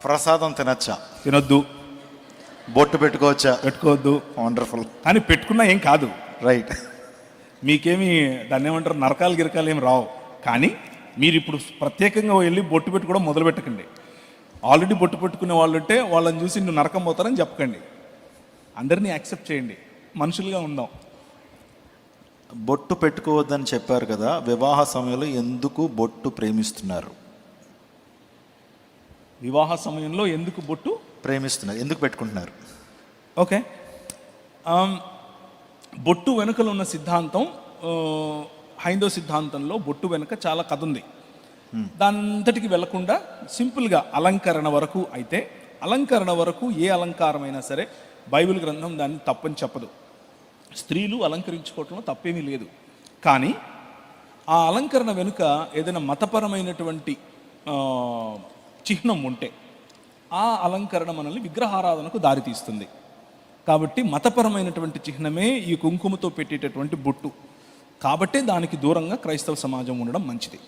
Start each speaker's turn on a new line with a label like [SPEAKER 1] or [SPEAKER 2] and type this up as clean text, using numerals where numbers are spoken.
[SPEAKER 1] ప్రసాదం తినచ్చా?
[SPEAKER 2] తినొద్దు.
[SPEAKER 1] బొట్టు పెట్టుకోవచ్చా?
[SPEAKER 2] పెట్టుకోవద్దు.
[SPEAKER 1] వండర్ఫుల్.
[SPEAKER 2] కానీ పెట్టుకున్నా ఏం కాదు.
[SPEAKER 1] రైట్.
[SPEAKER 2] మీకేమి దాన్ని ఏమంటారు, నరకాలు గిరకాలు ఏమి రావు. కానీ మీరు ఇప్పుడు ప్రత్యేకంగా వెళ్ళి బొట్టు పెట్టుకోవడం మొదలు పెట్టకండి. ఆల్రెడీ బొట్టు పెట్టుకునే వాళ్ళు ఉంటే వాళ్ళని చూసి నువ్వు నరకం పోతారని చెప్పకండి. అందరినీ యాక్సెప్ట్ చేయండి, మనుషులుగా ఉందాం.
[SPEAKER 1] బొట్టు పెట్టుకోవద్దని చెప్పారు కదా, వివాహ సమయంలో ఎందుకు బొట్టు ప్రేమిస్తున్నారు?
[SPEAKER 2] వివాహ సమయంలో ఎందుకు బొట్టు
[SPEAKER 1] ప్రేమిస్తున్నారు, ఎందుకు పెట్టుకుంటున్నారు?
[SPEAKER 2] ఓకే, బొట్టు వెనుకలు ఉన్న సిద్ధాంతం, హైందవ సిద్ధాంతంలో బొట్టు వెనుక చాలా కథ ఉంది. దానంతటికి వెళ్లకుండా సింపుల్గా అలంకరణ వరకు అయితే, అలంకరణ వరకు ఏ అలంకారమైనా సరే బైబిల్ గ్రంథం దాన్ని తప్పని చెప్పదు. స్త్రీలు అలంకరించుకోవటంలో తప్పేమీ లేదు. కానీ ఆ అలంకరణ వెనుక ఏదైనా మతపరమైనటువంటి చిహ్నం ఉంటే ఆ అలంకరణ మనల్ని విగ్రహారాధనకు దారితీస్తుంది. కాబట్టి మతపరమైనటువంటి చిహ్నమే ఈ కుంకుమతో పెట్టేటటువంటి బొట్టు. కాబట్టి దానికి దూరంగా క్రైస్తవ సమాజం ఉండడం మంచిది.